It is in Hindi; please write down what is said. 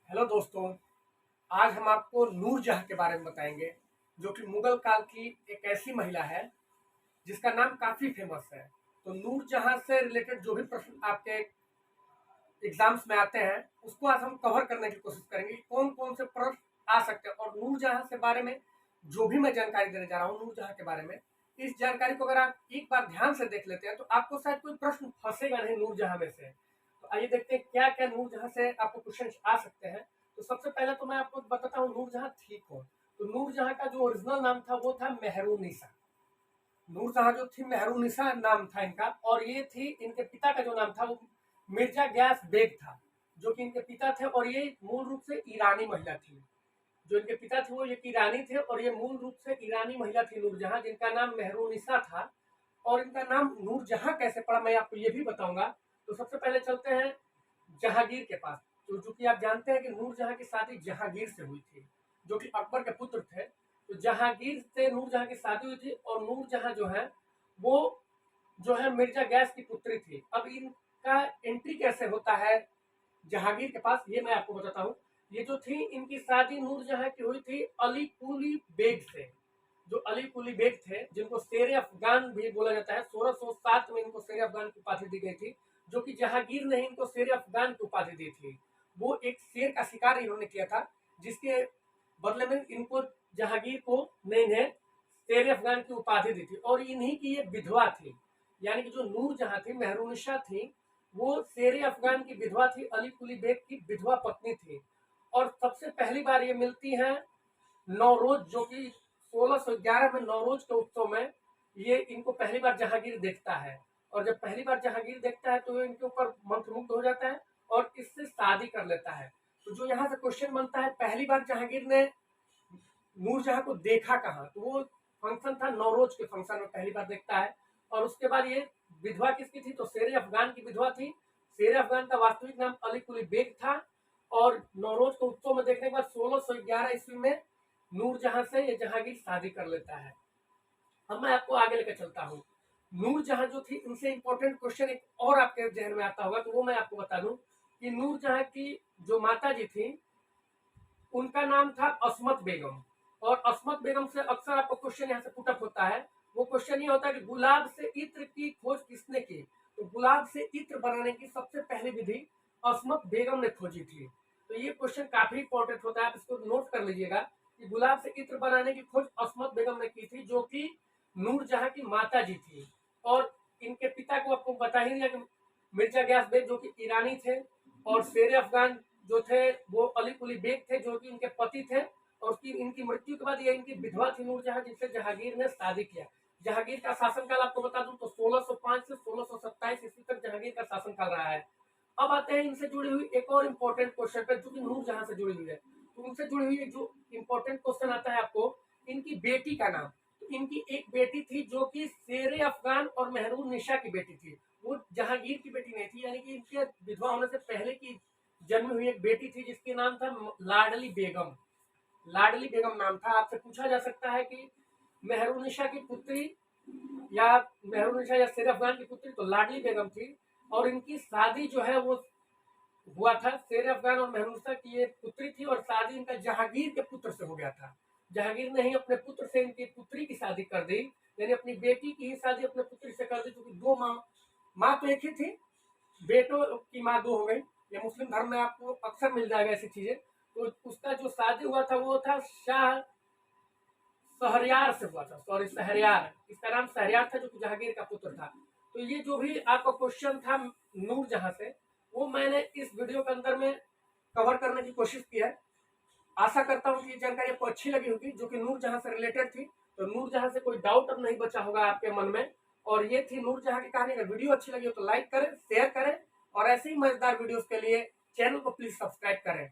हेलो दोस्तों, आज हम आपको नूरजहाँ के बारे में बताएंगे, जो कि मुगल काल की एक ऐसी महिला है जिसका नाम काफी फेमस है। तो नूरजहाँ से रिलेटेड जो भी प्रश्न आपके एग्जाम्स में आते हैं, उसको आज हम कवर करने की कोशिश करेंगे कि कौन कौन से प्रश्न आ सकते हैं। और नूरजहाँ के बारे में जो भी मैं जानकारी देने जा रहा हूँ नूरजहाँ के बारे में, इस जानकारी को अगर आप एक बार ध्यान से देख लेते हैं तो आपको शायद कोई प्रश्न फंसेगा नहीं नूरजहाँ में से। तो आइए देखते हैं क्या क्या नूरजहाँ से आपको क्वेश्चन आ सकते हैं। तो सबसे पहले तो मैं आपको बताता हूँ नूरजहाँ थी कौन। तो नूरजहाँ का जो ओरिजिनल नाम था वो था मेहरुन्निसा। नूरजहाँ जो थी मेहरुन्निसा नाम था इनका, और ये थी इनके पिता का जो नाम था वो मिर्जा गयास बेग था, जो कि इनके पिता थे। और ये मूल रूप से ईरानी महिला थी। जो इनके पिता थे वो एक ईरानी थे और ये मूल रूप से ईरानी महिला थी नूरजहाँ, जिनका नाम मेहरुन्निसा था। और इनका नाम नूरजहाँ कैसे पड़ा मैं आपको ये भी बताऊंगा। तो सबसे पहले चलते हैं जहांगीर के पास। तो जो कि आप जानते हैं कि नूरजहाँ की शादी जहांगीर से हुई थी, जो कि अकबर के पुत्र थे। तो जहांगीर से नूरजहाँ की शादी हुई थी और नूरजहाँ जो है वो जो है मिर्जा गैस की पुत्री थी। अब इनका एंट्री कैसे होता है जहांगीर के पास, ये मैं आपको बताता हूँ। ये जो थी इनकी शादी नूरजहाँ की हुई थी अली कुली बेग से। जो अली कुली बेग थे, जिनको शेर अफगान भी बोला जाता है, 1607 में इनको शेर अफगान की उपाधि दी गई थी। जो कि जहांगीर ने इनको शेर अफगान की उपाधि दी थी। वो एक शेर का शिकार इन्होंने किया था, जिसके बदले में इनको जहांगीर को ने इन्हें शेर अफगान की उपाधि दी थी। और इन्हीं की ये विधवा थी, यानी कि जो नूरजहाँ थी मेहरुन्निसा थी, वो शेर अफगान की विधवा थी, अली कुली बेग की विधवा पत्नी थी। और सबसे पहली बार ये मिलती हैं नौरोज, जो कि 1611 में नौरोज के उत्सव में ये इनको पहली बार जहांगीर देखता है। और जब पहली बार जहांगीर देखता है तो ये इनके ऊपर मंत्रमुग्ध हो जाता है और इससे शादी कर लेता है। तो जो यहाँ से क्वेश्चन बनता है, पहली बार जहांगीर ने नूरजहाँ को देखा कहाँ, तो वो फंक्शन था नौरोज के फंक्शन में पहली बार देखता है। और उसके बाद ये विधवा किसकी थी, तो शेर अफगान की विधवा थी। शेर अफगान का वास्तविक नाम अली कुली बेग था। और नौरोज को उत्सव में देखने के बाद 1611 ईस्वी में नूरजहाँ से ये जहांगीर शादी कर लेता है। अब मैं आपको आगे लेकर चलता हूँ। नूरजहाँ जो थी, इनसे इंपॉर्टेंट क्वेश्चन एक और आपके जहन में आता होगा, तो वो मैं आपको बता दूं कि नूरजहाँ की जो माता जी थी उनका नाम था अस्मत बेगम। और अस्मत बेगम से अक्सर आपको क्वेश्चन यहाँ से पुटअप होता है। वो क्वेश्चन ये होता है कि गुलाब से इत्र की खोज किसने की। तो गुलाब से इत्र बनाने की सबसे पहली विधि अस्मत बेगम ने खोजी थी। तो ये क्वेश्चन काफी इंपॉर्टेंट होता है, आप इसको नोट कर लीजिएगा कि गुलाब से इत्र बनाने की खोज अस्मत बेगम ने की थी, जो कि नूरजहाँ की माता जी थी। और इनके पिता को आपको बता ही दिया कि मिर्जा गयास बेग, जो कि ईरानी थे। और शेर अफगान जो थे वो अली कुली बेग थे, जो कि इनके पति थे। और उसकी इनकी मृत्यु के बाद ये इनकी विधवा थी नूरजहाँ, जिनसे जहांगीर ने शादी किया। जहांगीर का शासनकाल आपको बता दूं तो 1605 से 1627 ईस्वी तक जहांगीर का शासनकाल रहा है। अब आते हैं इनसे जुड़ी हुई एक और इम्पोर्टेंट क्वेश्चन पे, जो कि नूरजहाँ से जुड़ी हुई है। तो उनसे जुड़ी हुई जो इम्पोर्टेंट क्वेश्चन आता है आपको, इनकी बेटी का नाम। तो इनकी एक बेटी थी जो कि शेर अफगान और मेहरुन्निसा की बेटी थी, वो जहांगीर की बेटी नहीं थी। यानी कि इनके विधवा होने से पहले की जन्म हुई एक बेटी थी जिसके नाम था लाडली बेगम। लाडली बेगम नाम था। आपसे पूछा जा सकता है कि मेहरुन्निसा की पुत्री या मेहरुन्निसा या शेर अफगान की पुत्री, तो लाडली बेगम थी। और इनकी शादी जो है वो हुआ था, शेर अफगान और मेहरुन्निसा की ये पुत्री थी और शादी इनका जहांगीर के पुत्र से हो गया था। जहांगीर ने ही अपने पुत्र से इनकी पुत्री की शादी कर दी, यानी अपनी बेटी की ही शादी अपने पुत्री से कर दी, क्योंकि दो माँ तो एक ही थी, बेटों की माँ दो हो गई। ये मुस्लिम धर्म में आपको अक्सर मिल जाएगा ऐसी चीजें। तो उसका जो शादी हुआ था वो था शाह शहरयार से हुआ था, सॉरी शहरयार, इसका नाम शहरयार था, जो कि जहांगीर का पुत्र था। तो ये जो भी आपका क्वेश्चन था नूरजहाँ से, वो मैंने इस वीडियो के अंदर में कवर करने की कोशिश की है। आशा करता हूँ कि ये जानकारी आपको अच्छी लगी होगी, जो कि नूरजहाँ से रिलेटेड थी। तो नूरजहाँ से कोई डाउट अब नहीं बचा होगा आपके मन में। और ये थी नूरजहाँ की कहानी। अगर वीडियो अच्छी लगी हो तो लाइक करें, शेयर करें, और ऐसे ही मजेदार वीडियोस के लिए चैनल को प्लीज सब्सक्राइब करें।